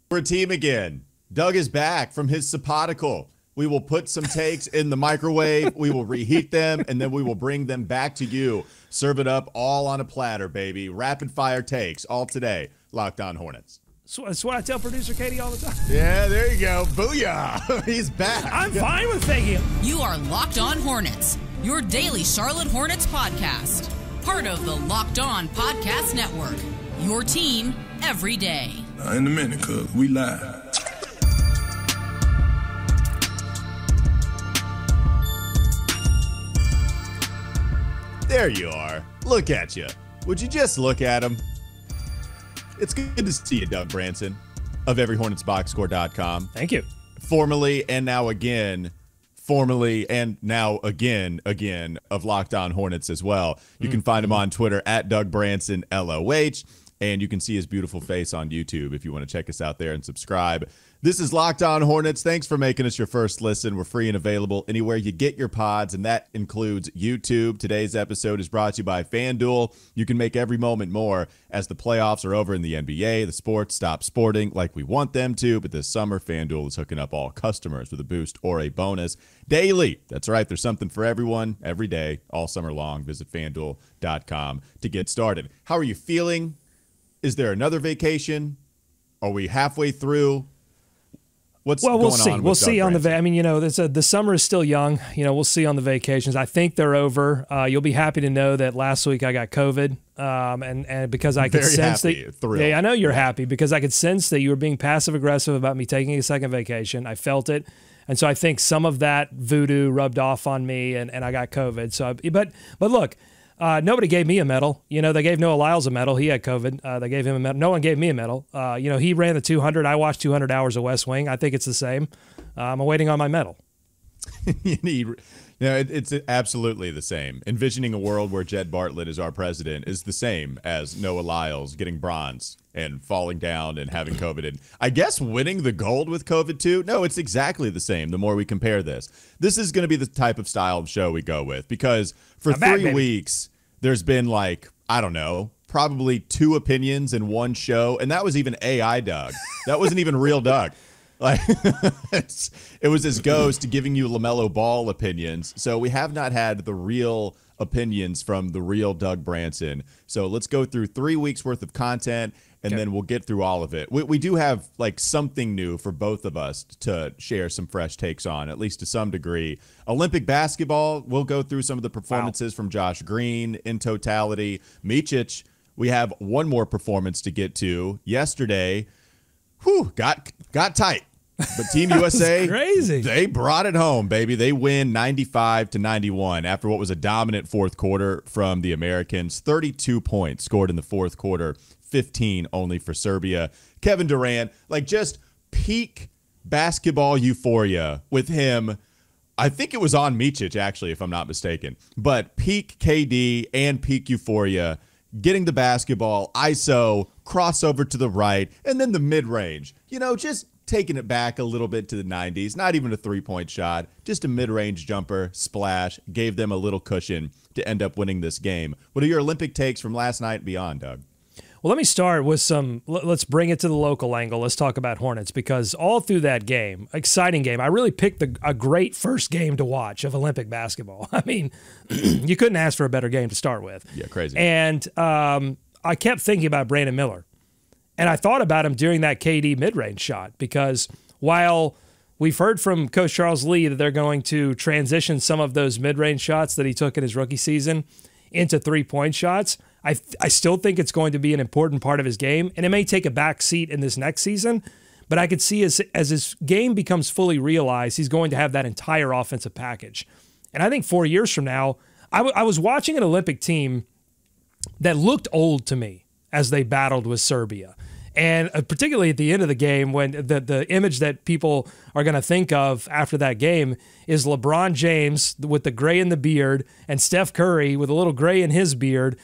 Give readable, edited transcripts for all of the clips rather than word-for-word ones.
We're a team again. Doug is back from his sabbatical. We will put some takes in the microwave. We will reheat them, and then we will bring them back to you. Serve it up all on a platter, baby. Rapid fire takes all today. Locked On Hornets. That's what I tell producer Katie all the time. Yeah, there you go. Booyah. He's back. I'm fine with faking him. You are Locked On Hornets, your daily Charlotte Hornets podcast. Part of the Locked On Podcast Network. Your team every day. In a minute, cuz we live. There you are. Look at you. Would you just look at him? It's good to see you, Doug Branson of everyhornetsboxscore.com. Thank you. Formerly and now again of Locked On Hornets as well. You can find him on Twitter at Doug Branson LOH, and you can see his beautiful face on YouTube if you want to check us out there and subscribe. This is Locked On Hornets. Thanks for making us your first listen. We're free and available anywhere you get your pods, and that includes YouTube. Today's episode is brought to you by FanDuel. You can make every moment more as the playoffs are over in the NBA. The sports stop sporting like we want them to, but this summer, FanDuel is hooking up all customers with a boost or a bonus daily. That's right. There's something for everyone every day, all summer long. Visit FanDuel.com to get started. How are you feeling? Is there another vacation? Are we halfway through? We'll see. We'll see on the. I mean, the summer is still young. We'll see on the vacations. I think they're over. You'll be happy to know that last week I got COVID, and because I could sense that. Yeah, I know you're happy because I could sense that you were being passive aggressive about me taking a second vacation. I felt it, and so I think some of that voodoo rubbed off on me, and I got COVID. So, but look. Nobody gave me a medal. They gave Noah Lyles a medal. He had COVID. They gave him a medal. No one gave me a medal. He ran the 200. I watched 200 hours of West Wing. I think it's the same. I'm waiting on my medal. It's absolutely the same. Envisioning a world where Jed Bartlett is our president is the same as Noah Lyles getting bronze and falling down and having COVID. And I guess winning the gold with COVID too? No, it's exactly the same the more we compare this. This is going to be the type of style of show we go with because for 3 weeks, there's been probably 2 opinions in one show. And that was even AI Doug. That wasn't even real Doug. It was his ghost giving you LaMelo Ball opinions. So we have not had the real opinions from the real Doug Branson. So let's go through 3 weeks worth of content, and then we'll get through all of it. We do have something new for both of us to share some fresh takes on, at least to some degree. Olympic basketball, we'll go through some of the performances from Josh Green in totality. Micic, we have one more performance to get to. Yesterday, got tight. But Team USA, crazy. They brought it home, baby. They win 95-91 after what was a dominant fourth quarter from the Americans. 32 points scored in the fourth quarter, 15 only for Serbia. Kevin Durant, just peak basketball euphoria with him. I think it was on Micic, actually, if I'm not mistaken. But peak KD and peak euphoria, getting the basketball, ISO, crossover to the right, and then the mid-range. Just taking it back a little bit to the 90s. Not even a three-point shot, just a mid-range jumper, splash, gave them a little cushion to end up winning this game. What are your Olympic takes from last night and beyond, Doug? Well, let me start with let's bring it to the local angle. Let's talk about Hornets because all through that game, exciting game, I really picked a great first game to watch of Olympic basketball. I mean, you couldn't ask for a better game to start with. Yeah, crazy. And I kept thinking about Brandon Miller. And I thought about him during that KD mid-range shot because while we've heard from Coach Charles Lee that they're going to transition some of those mid-range shots that he took in his rookie season into three-point shots, I still think it's going to be an important part of his game. And it may take a back seat in this next season, but I could see as his game becomes fully realized, he's going to have that entire offensive package. And I think 4 years from now, I was watching an Olympic team that looked old to me as they battled with Serbia. And particularly at the end of the game, when the image that people are going to think of after that game is LeBron James with the gray in the beard and Steph Curry with a little gray in his beard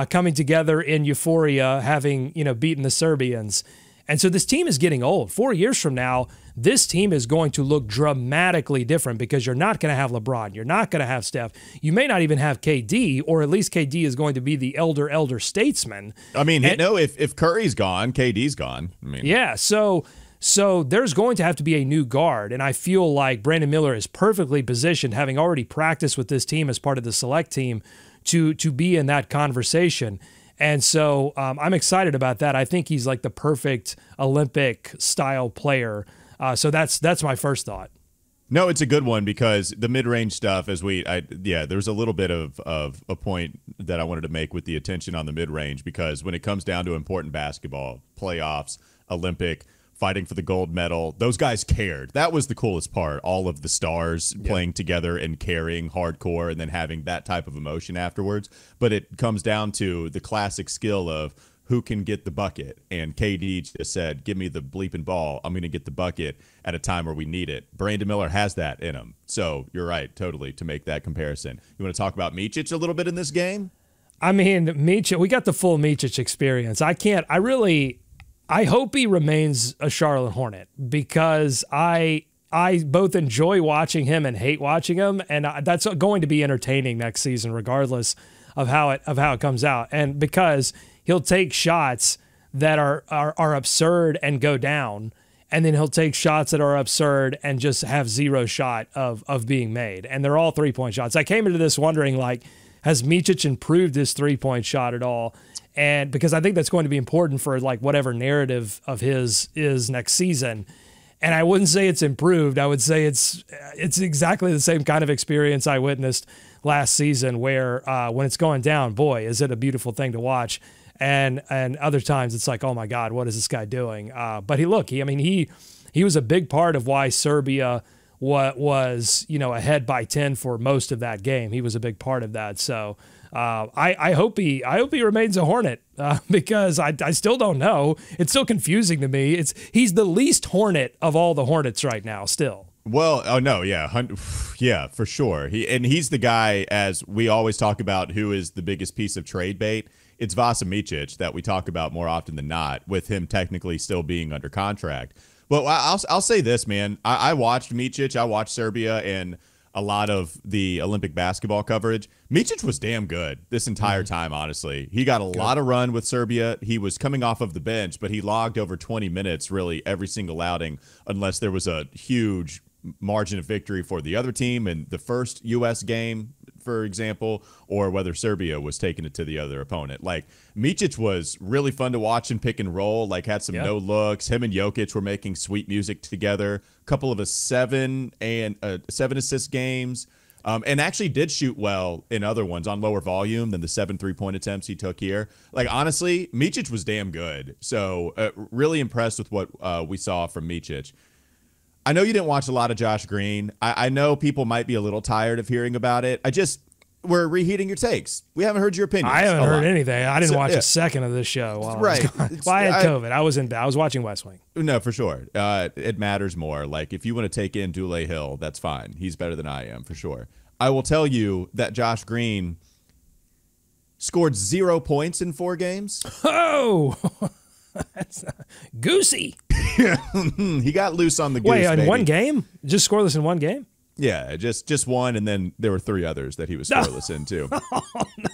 coming together in euphoria, having beaten the Serbians. And so this team is getting old. 4 years from now, this team is going to look dramatically different because you're not going to have LeBron. You're not going to have Steph. You may not even have KD, or at least KD is going to be the elder statesman. I mean, if Curry's gone, KD's gone. Yeah, so So there's going to have to be a new guard, and I feel like Brandon Miller is perfectly positioned, having already practiced with this team as part of the select team, to be in that conversation. And so I'm excited about that. I think he's like the perfect Olympic-style player. So that's my first thought. No, it's a good one because the mid-range stuff, there's a little bit of a point that I wanted to make with the attention on the mid-range, because when it comes down to important basketball, playoffs, Olympic, fighting for the gold medal, those guys cared. That was the coolest part, all of the stars playing together and carrying hardcore and then having that type of emotion afterwards. But it comes down to the classic skill of who can get the bucket. And KD just said, give me the bleeping ball. I'm going to get the bucket at a time where we need it. Brandon Miller has that in him. So you're right, totally, to make that comparison. You want to talk about Micic a little bit in this game? I mean, Micic, we got the full Micic experience. I hope he remains a Charlotte Hornet, because I both enjoy watching him and hate watching him, and that's going to be entertaining next season, regardless of how it comes out. And because he'll take shots that are absurd and go down, and then he'll take shots that are absurd and just have zero shot of being made, and they're all 3-point shots. I came into this wondering, like, has Micic improved his 3-point shot at all? And because I think that's going to be important for like whatever narrative of his is next season. And I wouldn't say it's improved. I would say it's exactly the same kind of experience I witnessed last season, where when it's going down, boy, is it a beautiful thing to watch. And other times it's like, oh my God, what is this guy doing? But he was a big part of why Serbia was ahead by 10 for most of that game. He was a big part of that. So I hope he remains a Hornet, because I still don't know. It's still confusing to me. He's the least Hornet of all the Hornets right now still. Well, oh no, yeah, for sure. He's the guy, as we always talk about, who is the biggest piece of trade bait. It's Vasa Micic that we talk about more often than not, with him technically still being under contract. But I'll say this, man. I watched Micic. I watched Serbia and a lot of the Olympic basketball coverage. Micic was damn good this entire time, honestly. He got a lot of run with Serbia. He was coming off of the bench, but he logged over 20 minutes really every single outing, unless there was a huge margin of victory for the other team in the first U.S. game, for example, or whether Serbia was taking it to the other opponent. Like, Micic was really fun to watch and pick and roll, like had some no looks. Him and Jokic were making sweet music together. A couple of 7 assist games, and actually did shoot well in other ones on lower volume than the 7 3-point attempts he took here. Like, honestly, Micic was damn good. So really impressed with what we saw from Micic. I know you didn't watch a lot of Josh Green. I know people might be a little tired of hearing about it. We're reheating your takes. We haven't heard your opinions. I haven't heard anything. I didn't watch a second of this show while I was gone. Well, I had COVID. I was watching West Wing. No, for sure. It matters more. Like, if you want to take in Dule Hill, that's fine. He's better than I am, for sure. I will tell you that Josh Green scored 0 points in 4 games. Oh, that's goosey. He got loose on the goose. Wait, in baby. one game? Just scoreless in one game? Yeah, just one, and then there were 3 others that he was scoreless in too. Oh,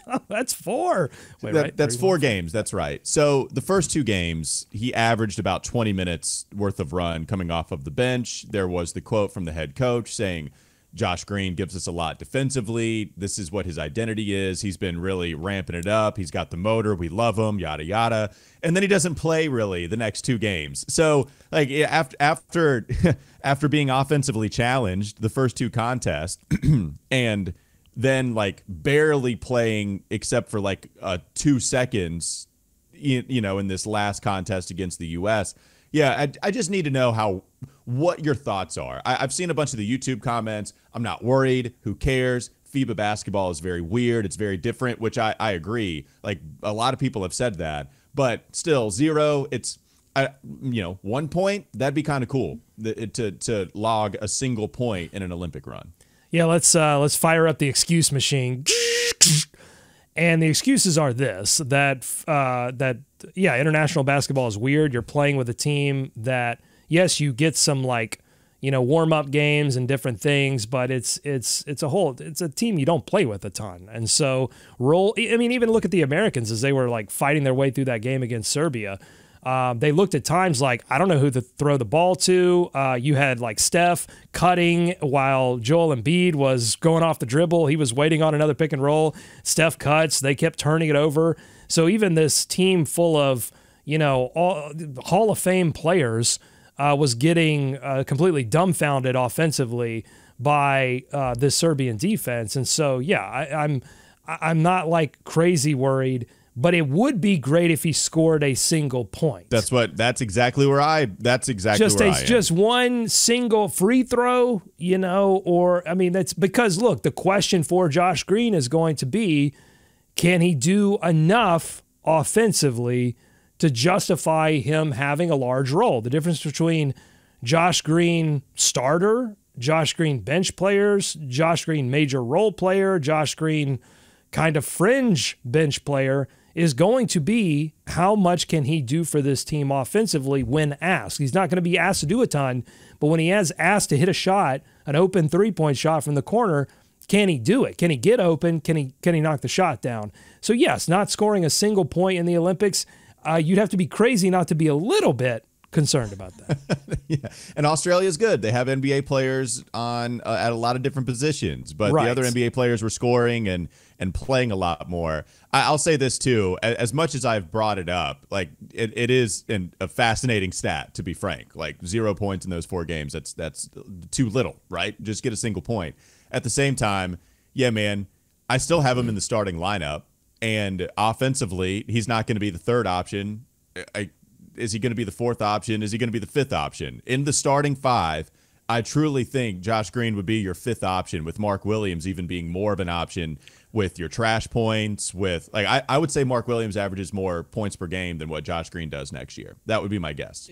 no, that's 4. Wait, right? That's 4 games. That's right. So the first 2 games, he averaged about 20 minutes worth of run coming off of the bench. There was the quote from the head coach saying, Josh Green gives us a lot defensively. This is what his identity is. He's been really ramping it up. He's got the motor. We love him, yada, yada. And then he doesn't play really the next 2 games. So, like, after being offensively challenged the first 2 contests and then, like, barely playing except for, like, 2 seconds, in this last contest against the U.S., yeah, I just need to know what your thoughts are. I've seen a bunch of the YouTube comments. I'm not worried. Who cares? FIBA basketball is very weird. It's very different, which I agree. Like, a lot of people have said that. But still, 0, it's, 1 point, that'd be kind of cool to log a single point in an Olympic run. Yeah, let's fire up the excuse machine. And the excuses are that international basketball is weird. You're playing with a team that, yes, you get some warm-up games and different things, but it's a team you don't play with a ton. And so even look at the Americans as they were like fighting their way through that game against Serbia. They looked at times like, I don't know who to throw the ball to. You had like Steph cutting while Joel Embiid was going off the dribble. He was waiting on another pick and roll. Steph cuts. They kept turning it over. So even this team full of, all Hall of Fame players was getting completely dumbfounded offensively by this Serbian defense. And so, yeah, I'm not like crazy worried, but it would be great if he scored a single point. That's exactly where I am. Just one single free throw, that's because, look, the question for Josh Green is going to be, can he do enough offensively to justify him having a large role? The difference between Josh Green starter, Josh Green bench players, Josh Green major role player, Josh Green kind of fringe bench player is going to be how much can he do for this team offensively when asked. He's not going to be asked to do a ton, but when he is asked to hit a shot, an open three-point shot from the corner, can he do it? Can he get open? Can he knock the shot down? So yes, not scoring a single point in the Olympics, you'd have to be crazy not to be a little bit concerned about that. Yeah. And Australia's good. They have NBA players on at a lot of different positions, but the other NBA players were scoring and playing a lot more. I'll say this too, as much as I've brought it up, like it is a fascinating stat, to be frank. Like 0 points in those 4 games, that's too little, right? Just get a single point. At the same time, yeah, man, I still have him in the starting lineup, and offensively, he's not going to be the third option. Is he going to be the fourth option? Is he going to be the fifth option? In the starting 5, I truly think Josh Green would be your 5th option, with Mark Williams even being more of an option with your trash points. With I would say Mark Williams averages more points per game than what Josh Green does next year. That would be my guess.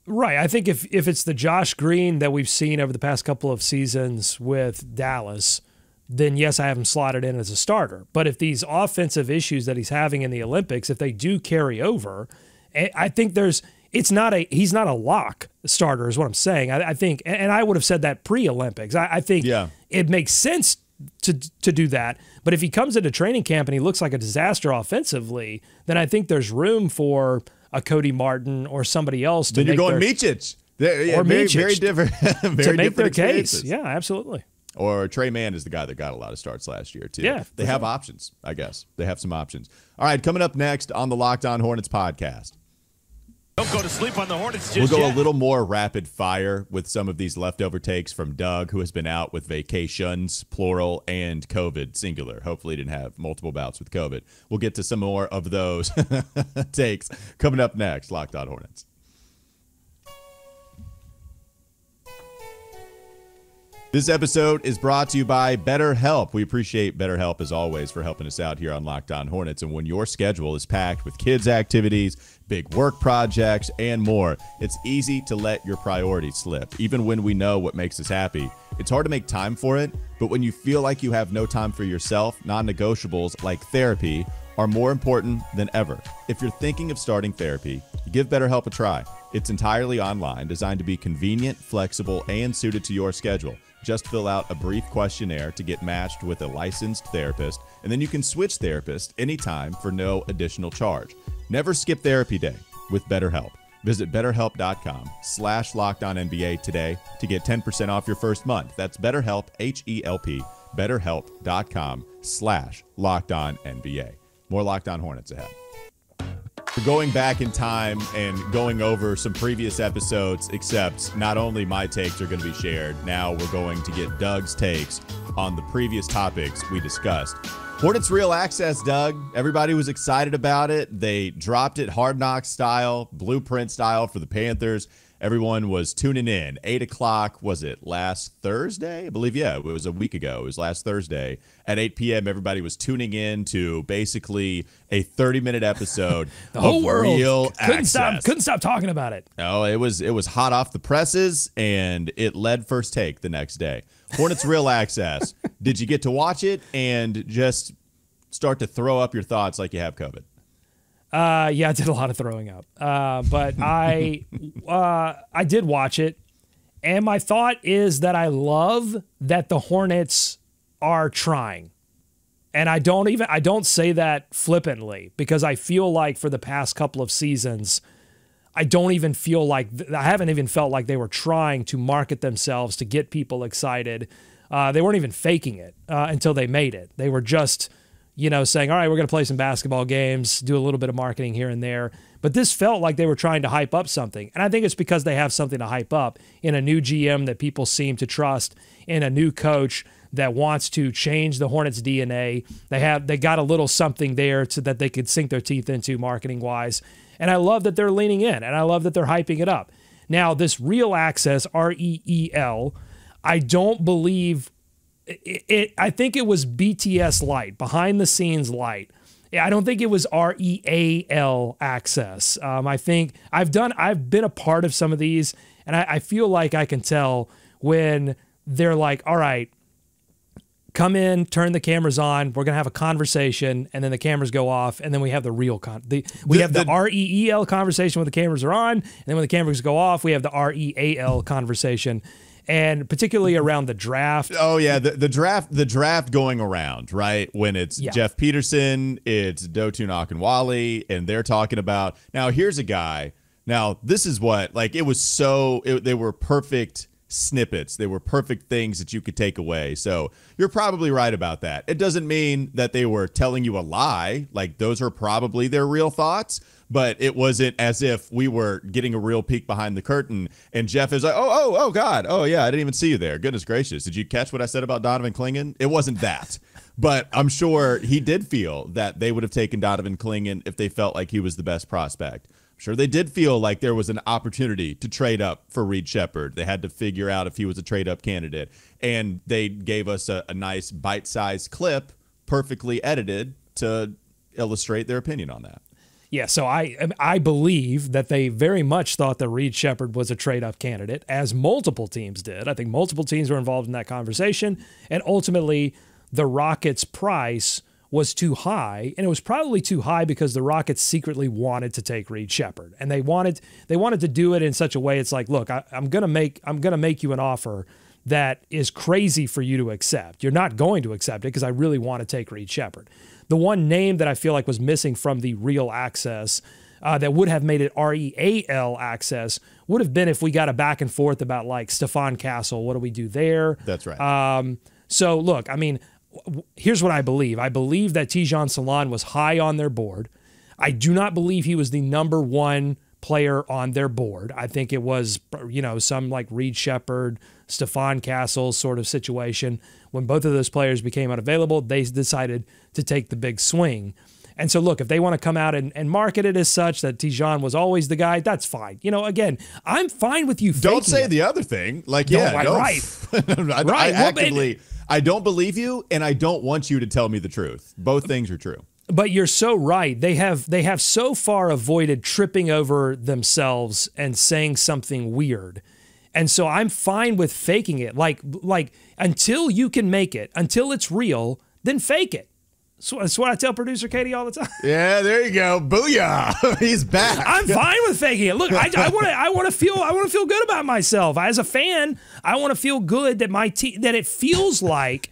Right. I think if it's the Josh Green that we've seen over the past couple of seasons with Dallas, then yes, I have him slotted in as a starter. But if these offensive issues that he's having in the Olympics, if they do carry over, I think he's not a lock starter is what I'm saying. I think, and I would have said that pre-Olympics. I think it makes sense to do that. But if he comes into training camp and he looks like a disaster offensively, then I think there's room for a Cody Martin or somebody else to then you're going Micic. Or Micic. Very different. To make their case. Yeah, absolutely. Or Trey Mann is the guy that got a lot of starts last year, too. Yeah, they have options, I guess. They have some options. All right, coming up next on the Locked On Hornets podcast. Don't go to sleep on the Hornets just We'll go yet. a little more rapid fire with some of these leftover takes from Doug, who has been out with vacations, plural, and COVID, singular. Hopefully he didn't have multiple bouts with COVID. We'll get to some more of those takes coming up next. Locked On Hornets. This episode is brought to you by BetterHelp. We appreciate BetterHelp, as always, for helping us out here on Locked On Hornets. And when your schedule is packed with kids' activities, big work projects, and more, it's easy to let your priorities slip. Even when we know what makes us happy, it's hard to make time for it. But when you feel like you have no time for yourself, non-negotiables like therapy are more important than ever. If you're thinking of starting therapy, give BetterHelp a try. It's entirely online, designed to be convenient, flexible, and suited to your schedule. Just fill out a brief questionnaire to get matched with a licensed therapist, and then you can switch therapists anytime for no additional charge. Never skip therapy day with BetterHelp. Visit BetterHelp.com/LockedOnNBA today to get 10% off your first month. That's BetterHelp, H-E-L-P, BetterHelp.com/LockedOnNBA. More Locked On Hornets ahead. We're going back in time and going over some previous episodes, except not only my takes are going to be shared, now we're going to get Doug's takes on the previous topics we discussed. Hornets Reel Access, Doug. Everybody was excited about it. They dropped it Hard Knocks style, blueprint style for the Panthers. Everyone was tuning in. 8 o'clock, was it last Thursday? I believe, yeah, it was a week ago. It was last Thursday. At 8 p.m., everybody was tuning in to basically a 30-minute episode the whole of world Reel Access. Couldn't stop talking about it. Oh, it was hot off the presses, and it led First Take the next day. Hornets Reel Access. Did you get to watch it and just start to throw up your thoughts like you have COVID? Yeah, I did a lot of throwing up, but I did watch it, and my thought is that I love that the Hornets are trying, and I don't say that flippantly, because I feel like for the past couple of seasons, I don't even feel like I haven't even felt like they were trying to market themselves to get people excited. They weren't even faking it until they made it. They were just, saying, all right, we're going to play some basketball games, do a little bit of marketing here and there. But this felt like they were trying to hype up something. And I think it's because they have something to hype up in a new GM that people seem to trust, in a new coach that wants to change the Hornets DNA. They got a little something there so that they could sink their teeth into marketing-wise. And I love that they're leaning in, and I love that they're hyping it up. Now, this Reel Access, R-E-E-L, I don't believe it. I think it was BTS Lite, behind the scenes Lite. I don't think it was REAL Access. I think I've been a part of some of these, and I feel like I can tell when they're like, all right, come in, turn the cameras on, we're going to have a conversation, and then the cameras go off, and then we have the real the REEL conversation when the cameras are on, and then when the cameras go off, we have the REAL conversation. And particularly around the draft. Oh yeah, the draft going around, right? When it's Jeff Peterson, it's Dotun Akinwale, and they're talking about, now here's a guy. Now this is what, like, it was they were perfect snippets. They were perfect things that you could take away. So you're probably right about that. It doesn't mean that they were telling you a lie. Like, those are probably their real thoughts, but it wasn't as if we were getting a real peek behind the curtain. And Jeff is like, oh God. Oh yeah, I didn't even see you there. Goodness gracious. Did you catch what I said about Donovan Clingan? It wasn't that. But I'm sure he did feel that they would have taken Donovan Clingan if they felt like he was the best prospect. Sure, they did feel like there was an opportunity to trade up for Reed Sheppard. They had to figure out if he was a trade-up candidate. And they gave us a nice bite-sized clip, perfectly edited, to illustrate their opinion on that. Yeah, so I believe that they very much thought that Reed Sheppard was a trade-up candidate, as multiple teams did. I think multiple teams were involved in that conversation. And ultimately, the Rockets' price was too high, and it was probably too high because the Rockets secretly wanted to take Reed Sheppard, and they wanted to do it in such a way. It's like, look, I'm gonna make you an offer that is crazy for you to accept. You're not going to accept it because I really want to take Reed Sheppard. The one name that I feel like was missing from the Reel Access that would have made it REAL Access would have been if we got a back and forth about, like, Stephon Castle. What do we do there? That's right. So look, I mean, here's what I believe. I believe that Tijan Salon was high on their board. I do not believe he was the number one player on their board. I think it was, some like Reed Sheppard, Stephon Castle sort of situation. When both of those players became unavailable, they decided to take the big swing. And so, look, if they want to come out and market it as such, that Tijan was always the guy, that's fine. Again, I'm fine with you faking Don't say it. The other thing. Like, Right. I don't believe you, and I don't want you to tell me the truth. Both things are true. But you're so right. They have so far avoided tripping over themselves and saying something weird. And so I'm fine with faking it. Like until you can make it, until it's real, then fake it. So that's what I tell producer Katie all the time. Yeah, there you go. Booyah. He's back. I'm fine with faking it. Look, I want to feel good about myself. As a fan, I want to feel good that that it feels like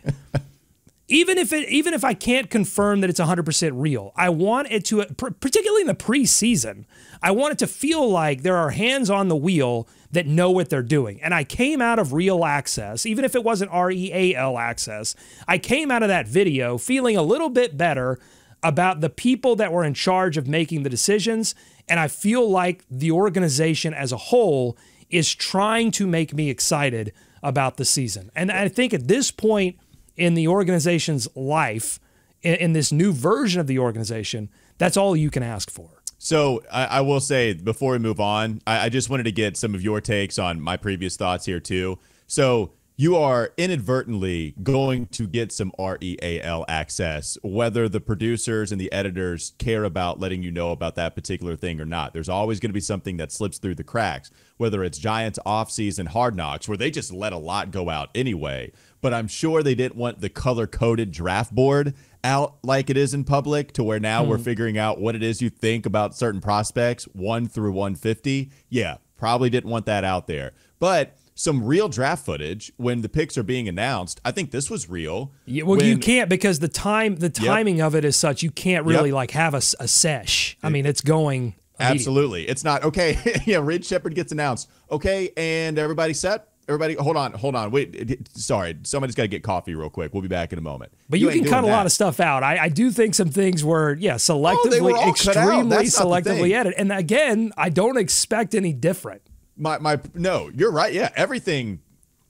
even if I can't confirm that it's 100% real, I want it to, particularly in the preseason, I want it to feel like there are hands on the wheel that know what they're doing. And I came out of Reel Access, even if it wasn't REAL Access, I came out of that video feeling a little bit better about the people that were in charge of making the decisions. And I feel like the organization as a whole is trying to make me excited about the season. And I think at this point in the organization's life, in this new version of the organization, that's all you can ask for. So I will say, before we move on, I just wanted to get some of your takes on my previous thoughts here too. So you are inadvertently going to get some REAL access, whether the producers and the editors care about letting you know about that particular thing or not. There's always going to be something that slips through the cracks, whether it's Giants offseason Hard Knocks, where they just let a lot go out anyway. But I'm sure they didn't want the color-coded draft board out like it is in public, to where now we're figuring out what it is you think about certain prospects 1 through 150. Yeah, probably didn't want that out there. But some real draft footage when the picks are being announced. I think this was real. Yeah, well, you can't, because the timing of it is such, you can't really like have a sesh. I mean, it's going Absolutely. It's not, okay, yeah, Reed Shepherd gets announced. Okay, and everybody set? Everybody, hold on. Wait, sorry. Somebody's got to get coffee real quick. We'll be back in a moment. But you can cut a lot of stuff out. I do think some things were, selectively, extremely selectively edited. And again, I don't expect any different. No, you're right. Yeah, everything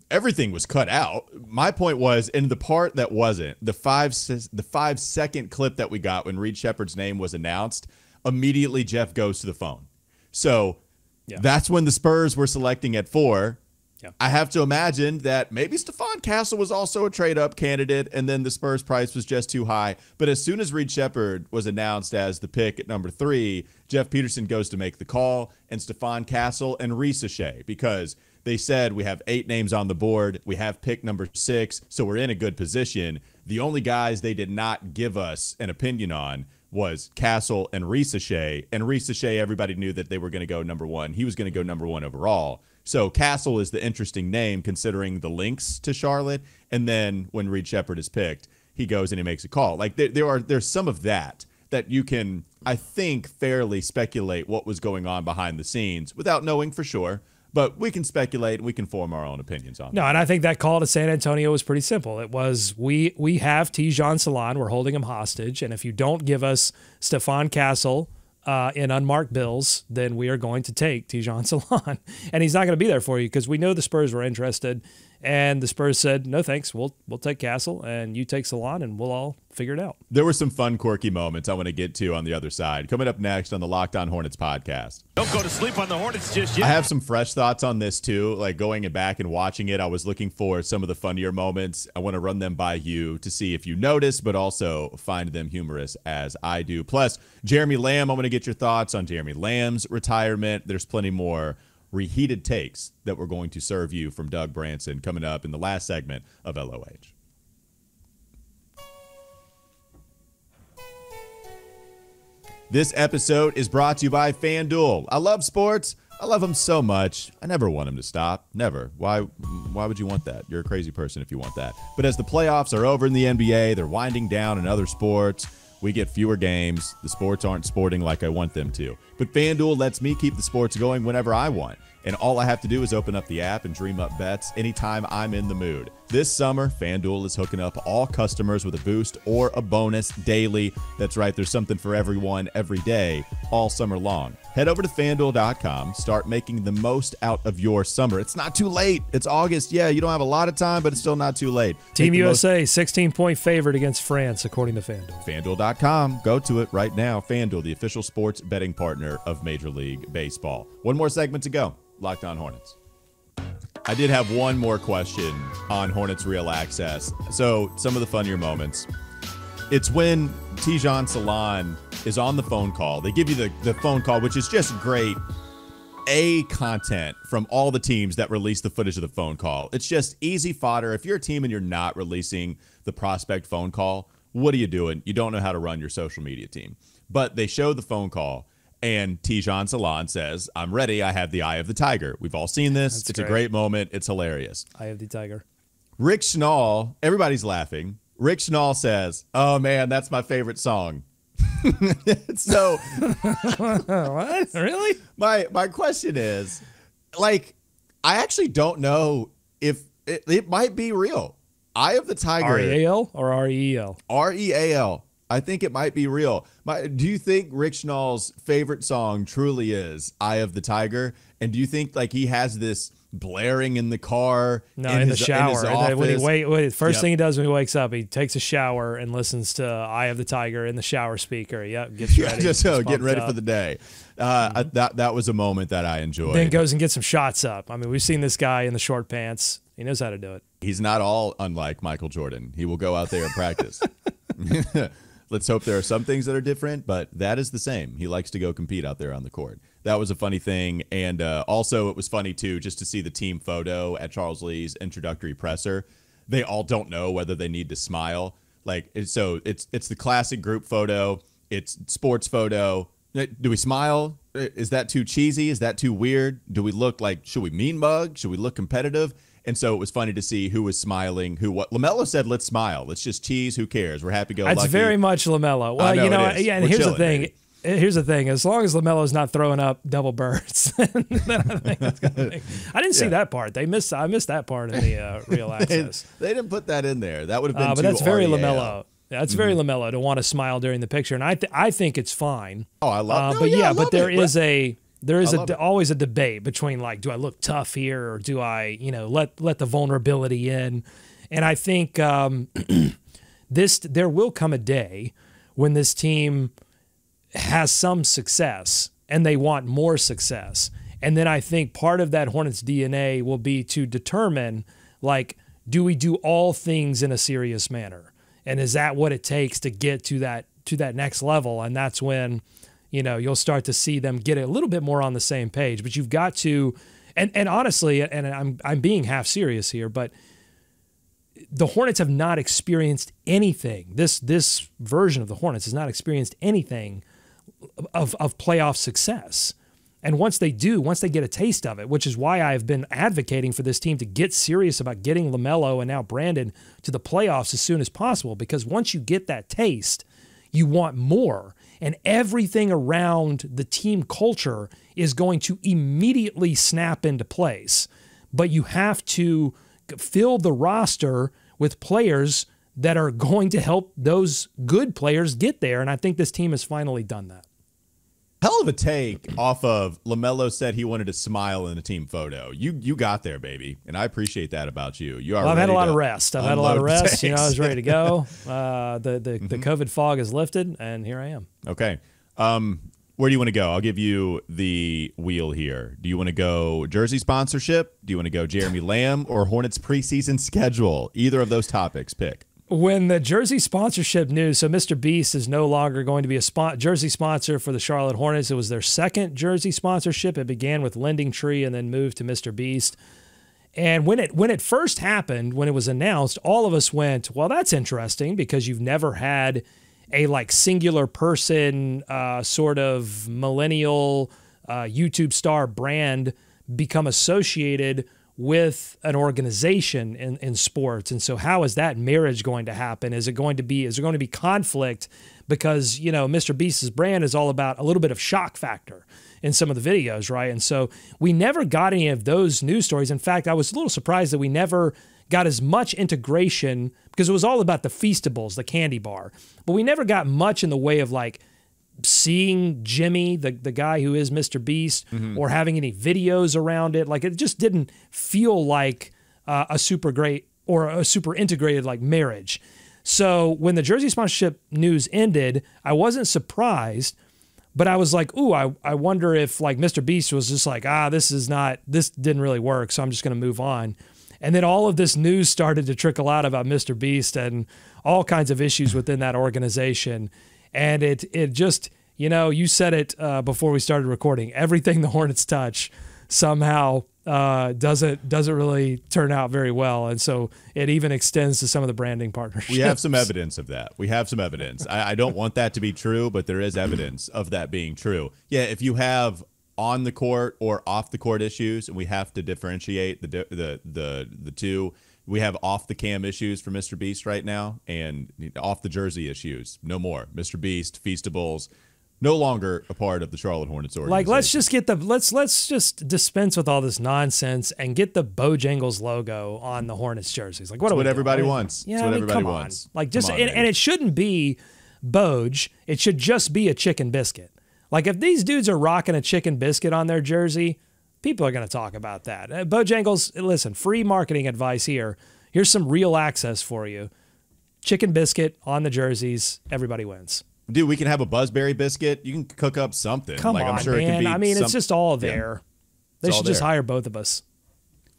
was cut out. My point was, in the part that wasn't, the 5-second clip that we got when Reed Shepherd's name was announced, immediately Jeff goes to the phone. So that's when the Spurs were selecting at 4. Yeah. I have to imagine that maybe Stephon Castle was also a trade-up candidate, and then the Spurs price was just too high. But as soon as Reed Shepherd was announced as the pick at number 3, Jeff Peterson goes to make the call, and Stephon Castle and Reese Shea, because they said we have 8 names on the board. We have pick number 6, so we're in a good position. The only guys they did not give us an opinion on was Castle and Reese Shea. And Reese Shea, everybody knew that they were going to go number 1. He was going to go number 1 overall. So Castle is the interesting name considering the links to Charlotte. And then when Reed Shepherd is picked, he goes and he makes a call. Like there's some of that you can, I think, fairly speculate what was going on behind the scenes without knowing for sure. But we can speculate and we can form our own opinions on it. No, and I think that call to San Antonio was pretty simple. It was, we have Tijan Salon. We're holding him hostage. And if you don't give us Stephon Castle in unmarked bills, then we are going to take Tijan Salon. And he's not going to be there for you because we know the Spurs were interested. And the Spurs said, no, thanks. We'll take Castle and you take Salon and we'll all figure it out. There were some fun, quirky moments I want to get to on the other side. Coming up next on the Locked On Hornets podcast. Don't go to sleep on the Hornets just yet. I have some fresh thoughts on this too. Like going back and watching it, I was looking for some of the funnier moments. I want to run them by you to see if you notice, but also find them humorous as I do. Plus, Jeremy Lamb, I want to get your thoughts on Jeremy Lamb's retirement. There's plenty more reheated takes that we're going to serve you from Doug Branson coming up in the last segment of LOH. This episode is brought to you by FanDuel. I love sports. I love them so much. I never want them to stop. Never. Why would you want that? You're a crazy person if you want that. But as the playoffs are over in the NBA, they're winding down in other sports. We get fewer games. The sports aren't sporting like I want them to. But FanDuel lets me keep the sports going whenever I want. And all I have to do is open up the app and dream up bets anytime I'm in the mood. This summer, FanDuel is hooking up all customers with a boost or a bonus daily. That's right, there's something for everyone every day, all summer long. Head over to FanDuel.com. Start making the most out of your summer. It's not too late. It's August. Yeah, you don't have a lot of time, but it's still not too late. Team USA, 16-point favorite against France, according to FanDuel. FanDuel.com. Go to it right now. FanDuel, the official sports betting partner of Major League Baseball. One more segment to go. Locked On Hornets. I did have one more question on Hornets Reel Access. So some of the funnier moments. It's when Tijan Salon is on the phone call. They give you the phone call, which is just great content from all the teams that release the footage of the phone call. It's just easy fodder. If you're a team and you're not releasing the prospect phone call, what are you doing? You don't know how to run your social media team. But they show the phone call. And Tijan Salon says, I'm ready. I have the eye of the tiger. We've all seen this. It's a great moment. It's hilarious. Eye of the tiger. Rick Schnall, everybody's laughing. Rick Schnall says, oh, man, that's my favorite song. So, what? Really? My question is, like, I actually don't know if it might be real. Eye of the tiger. R-E-A-L or R-E-E-L? R-E-A-L. I think it might be real. Do you think Rick Schnall's favorite song truly is Eye of the Tiger? And do you think like he has this blaring in the car? No, in the shower. First thing he does when he wakes up, he takes a shower and listens to Eye of the Tiger in the shower speaker. Yep, gets ready. Just getting ready for the day. That was a moment that I enjoyed. Then goes and gets some shots up. I mean, we've seen this guy in the short pants. He knows how to do it. He's not all unlike Michael Jordan. He will go out there and practice. Let's hope there are some things that are different, but that is the same. He likes to go compete out there on the court. That was a funny thing. And also it was funny, too, just to see the team photo at Charles Lee's introductory presser. They all don't know whether they need to smile. So it's the classic group photo. It's sports photo. Do we smile? Is that too cheesy? Is that too weird? Do we look like, should we mean mug? Should we look competitive? And so it was funny to see who was smiling, what. LaMelo said, let's smile. Let's just cheese. Who cares? We're happy-go-lucky. That's very much LaMelo. Well, and here's the thing. Here's the thing: as long as LaMelo's not throwing up double birds, then I think it's gonna make. I didn't see that part. I missed that part in the Reel Access. They didn't put that in there. That would have been. But that's very REAL. LaMelo. That's very LaMelo to want to smile during the picture, and I think it's fine. Oh, I love. But there is always a debate between like, do I look tough here or do I let the vulnerability in? And I think there will come a day when this team has some success and they want more success. And then I think part of that Hornets DNA will be to determine, like, do we do all things in a serious manner? And is that what it takes to get to that next level? And that's when, you'll start to see them get a little bit more on the same page. But you've got to, and honestly, and I'm being half serious here, but the Hornets have not experienced anything. This version of the Hornets has not experienced anything of playoff success. And once they get a taste of it, which is why I've been advocating for this team to get serious about getting LaMelo and now Brandon to the playoffs as soon as possible, because once you get that taste, you want more. And everything around the team culture is going to immediately snap into place. But you have to fill the roster with players that are going to help those good players get there. And I think this team has finally done that. Hell of a take off of LaMelo said he wanted to smile in a team photo. You got there, baby, and I appreciate that about you. I've had a lot of rest. I was ready to go. The COVID fog is lifted, and here I am. Okay. Where do you want to go? I'll give you the wheel here. Do you want to go jersey sponsorship? Do you want to go Jeremy Lamb or Hornets preseason schedule? Either of those topics, pick. When the jersey sponsorship news, so Mr. Beast is no longer going to be a jersey sponsor for the Charlotte Hornets. It was their second jersey sponsorship. It began with Lending Tree and then moved to Mr. Beast. And when it first happened, when it was announced, all of us went, well, that's interesting because you've never had a like singular person sort of millennial YouTube star brand become associated with an organization in sports. And so how is that marriage going to happen? Is there going to be conflict? Because, Mr. Beast's brand is all about a little bit of shock factor in some of the videos, right? And so we never got any of those news stories. In fact, I was a little surprised that we never got as much integration because it was all about the Feastables, the candy bar. But we never got much in the way of like seeing Jimmy, the guy who is Mr. Beast, or having any videos around it. Like, it just didn't feel like a super great or a super integrated like marriage. So when the jersey sponsorship news ended, I wasn't surprised, but I was like, ooh, I wonder if like Mr. Beast was just like, this didn't really work, so I'm just going to move on. And then all of this news started to trickle out about Mr. Beast and all kinds of issues within that organization. And it just, you said it before we started recording. Everything the Hornets touch somehow doesn't really turn out very well, and so it even extends to some of the branding partnerships. We have some evidence of that. I don't want that to be true, but there is evidence of that being true. Yeah, if you have on the court or off the court issues, and we have to differentiate the two. We have off the cam issues for Mr. Beast right now, and off the jersey issues. No more. Mr. Beast, Feastables, no longer a part of the Charlotte Hornets organization. Like, let's just dispense with all this nonsense and get the Bojangles logo on the Hornets jerseys. Like, what everybody wants. Yeah, what everybody wants. Like, just and it shouldn't be Boj. It should just be a chicken biscuit. Like, if these dudes are rocking a chicken biscuit on their jersey, people are going to talk about that. Bojangles, listen, free marketing advice here. Here's some real access for you. Chicken biscuit on the jerseys. Everybody wins. Dude, we can have a Buzzberry biscuit. You can cook up something. Come on, I'm sure man. It can be. I mean, it's just all there. They should just hire both of us.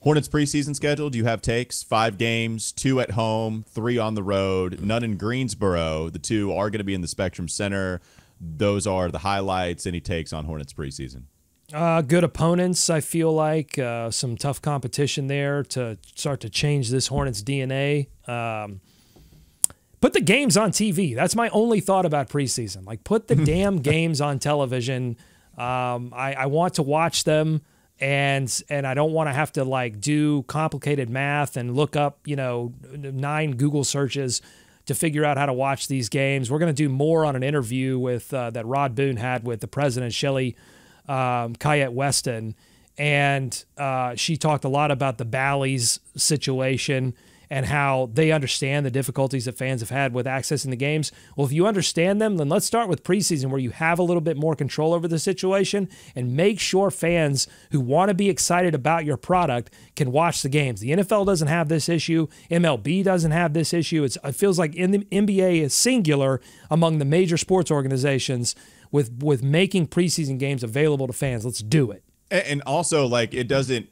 Hornets preseason schedule. Do you have takes? 5 games, 2 at home, 3 on the road, none in Greensboro. The 2 are going to be in the Spectrum Center. Those are the highlights. Any takes on Hornets preseason? Good opponents, I feel like. Some tough competition there to start to change this Hornets DNA. Put the games on TV. That's my only thought about preseason. Like, put the damn games on television. I want to watch them, and I don't want to have to, like, do complicated math and look up, 9 Google searches to figure out how to watch these games. We're going to do more on an interview with that Rod Boone had with the president, Shelley Kayette Weston, and she talked a lot about the Bally's situation and how they understand the difficulties that fans have had with accessing the games. Well, if you understand them, then let's start with preseason, where you have a little bit more control over the situation, and make sure fans who want to be excited about your product can watch the games. The NFL doesn't have this issue. MLB doesn't have this issue. It feels like in the NBA is singular among the major sports organizations with making preseason games available to fans. Let's do it. And also, like, it doesn't,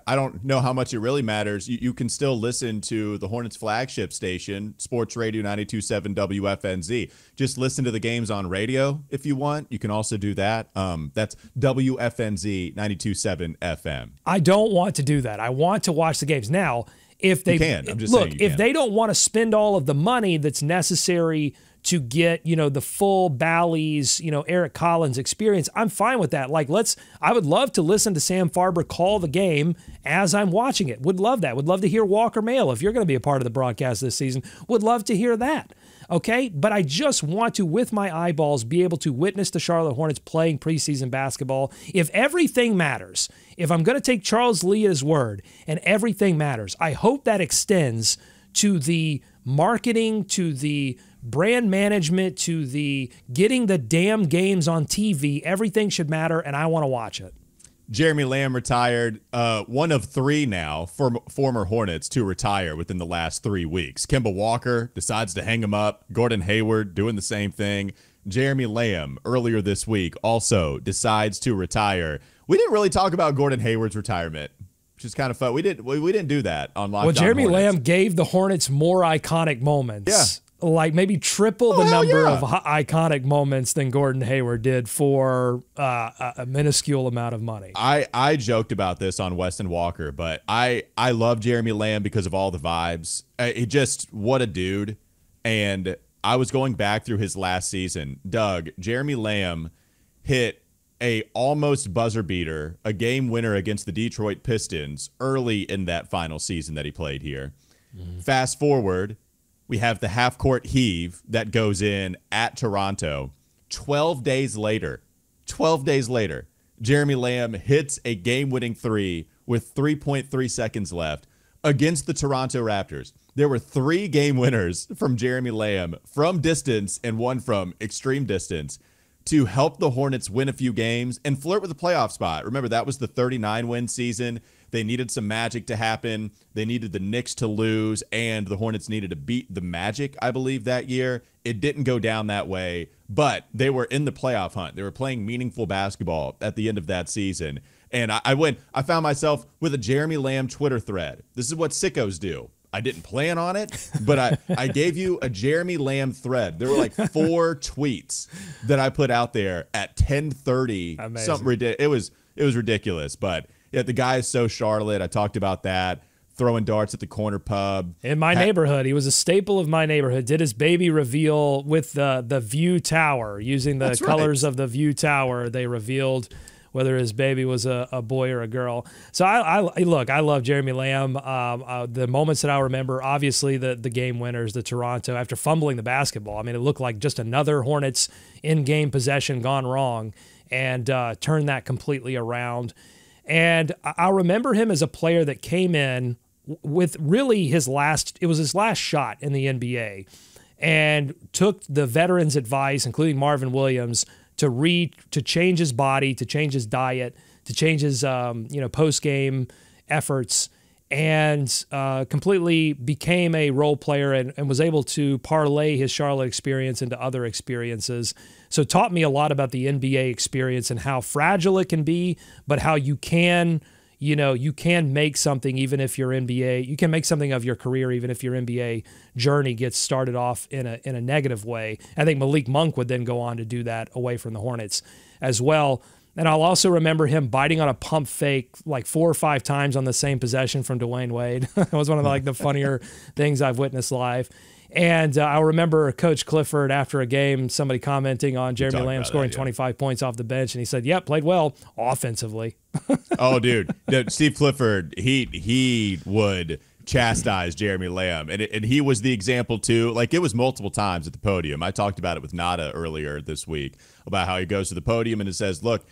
I don't know how much it really matters. You can still listen to the Hornets flagship station, Sports Radio 92.7 WFNZ. Just listen to the games on radio if you want. You can also do that. That's WFNZ 92.7 FM. I don't want to do that. I want to watch the games. Now, if they can, I'm just saying, if they don't want to spend all of the money that's necessary to get, the full Bally's, Eric Collins experience, I'm fine with that. Like, I would love to listen to Sam Farber call the game as I'm watching it. Would love that. Would love to hear Walker Mail, if you're going to be a part of the broadcast this season. Would love to hear that. Okay? But I just want to, with my eyeballs, be able to witness the Charlotte Hornets playing preseason basketball. If everything matters, if I'm going to take Charles Lee at his word and everything matters, I hope that extends to the marketing, to the brand management, to the getting the damn games on TV. Everything should matter, and I want to watch it. Jeremy Lamb retired, one of three now former Hornets to retire within the last 3 weeks. Kemba Walker decides to hang him up. Gordon Hayward doing the same thing. Jeremy Lamb earlier this week also decides to retire. We didn't really talk about Gordon Hayward's retirement, which is kind of fun. We didn't do that on Locked On Hornets. Well, Jeremy Lamb gave the Hornets more iconic moments. Yeah. Like maybe triple the number of iconic moments than Gordon Hayward did for a minuscule amount of money. I joked about this on Wes and Walker, but I love Jeremy Lamb because of all the vibes. What a dude. And I was going back through his last season. Doug, Jeremy Lamb hit a almost buzzer beater, a game winner against the Detroit Pistons early in that final season that he played here. Fast forward, we have the half-court heave that goes in at Toronto. 12 days later, Jeremy Lamb hits a game-winning three with 3.3 seconds left against the Toronto Raptors. There were 3 game winners from Jeremy Lamb from distance and one from extreme distance to help the Hornets win a few games and flirt with a playoff spot. Remember, that was the 39-win season. They needed some magic to happen. They needed the Knicks to lose, and the Hornets needed to beat the Magic, I believe, that year. It didn't go down that way, but they were in the playoff hunt. They were playing meaningful basketball at the end of that season. And I found myself with a Jeremy Lamb Twitter thread. This is what sickos do. I didn't plan on it, but I gave you a Jeremy Lamb thread. There were like 4 tweets that I put out there at 10:30. Amazing. Something ridiculous. It was ridiculous, but yeah, the guy is so Charlotte. I talked about that. Throwing darts at the corner pub. In my neighborhood. He was a staple of my neighborhood. Did his baby reveal with the View Tower. Using the colors of the View Tower, they revealed whether his baby was a boy or a girl. So I love Jeremy Lamb. The moments that I remember, obviously the game winners, the Toronto, after fumbling the basketball. I mean, it looked like just another Hornets in-game possession gone wrong, and turned that completely around. And I remember him as a player that came in with really his last shot in the NBA, and took the veterans' advice, including Marvin Williams, to change his body, to change his diet, to change his post-game efforts, and completely became a role player and was able to parlay his Charlotte experience into other experiences. So taught me a lot about the NBA experience and how fragile it can be, but how you can make something even if your NBA, you can make something of your career even if your NBA journey gets started off in a negative way. I think Malik Monk would then go on to do that away from the Hornets as well. And I'll also remember him biting on a pump fake like 4 or 5 times on the same possession from Dwayne Wade. It was one of the funnier things I've witnessed live. And I remember Coach Clifford after a game, somebody commenting on Jeremy Lamb scoring 25 points off the bench, and he said, "Yep, played well offensively." Oh, dude, Steve Clifford, he would chastise Jeremy Lamb. And he was the example, too. Like, it was multiple times at the podium. I talked about it with Nada earlier this week about how he goes to the podium and it says, look,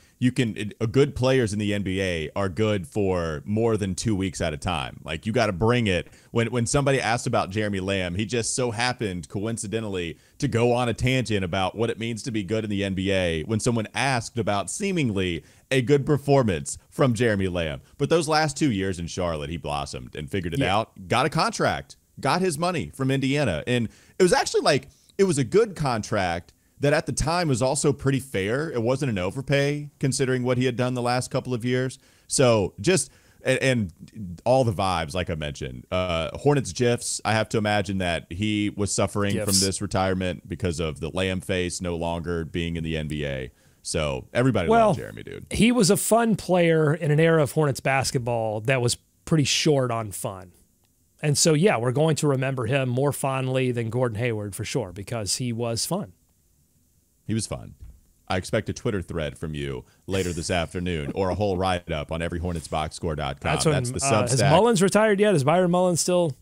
good players in the NBA are good for more than 2 weeks at a time. Like, you got to bring it. When somebody asked about Jeremy Lamb, he just so happened, coincidentally, to go on a tangent about what it means to be good in the NBA when someone asked about seemingly a good performance from Jeremy Lamb. But those last 2 years in Charlotte, he blossomed and figured it out, got a contract, got his money from Indiana. And it was actually like, it was a good contract that at the time was also pretty fair. It wasn't an overpay considering what he had done the last couple of years. So just, and all the vibes, like I mentioned, Hornets GIFs, I have to imagine that he was suffering from this retirement because of the Lamb face no longer being in the NBA. So everybody loved Jeremy, dude. He was a fun player in an era of Hornets basketball that was pretty short on fun. And so, yeah, we're going to remember him more fondly than Gordon Hayward for sure because he was fun. He was fun. I expect a Twitter thread from you later this afternoon or a whole write-up on everyhornetsboxscore.com. That's the Substack. Has Mullins retired yet? Is Byron Mullins still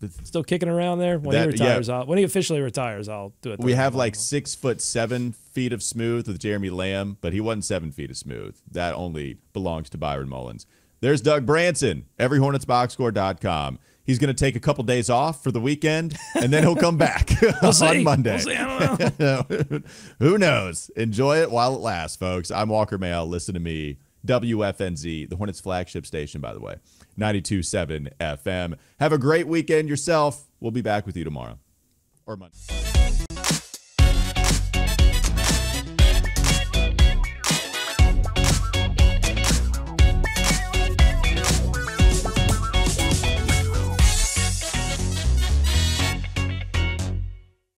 kicking around there? When he retires, when he officially retires, I'll do it. We have like 6'7" of smooth with Jeremy Lamb, but he wasn't 7 feet of smooth. That only belongs to Byron Mullins. There's Doug Branson, everyhornetsboxscore.com. He's going to take a couple days off for the weekend, and then he'll come back on Monday. We'll see. I don't know. Who knows? Enjoy it while it lasts, folks. I'm Walker Mail. Listen to me. WFNZ, the Hornets flagship station, by the way. 92.7 FM. Have a great weekend yourself. We'll be back with you tomorrow or Monday.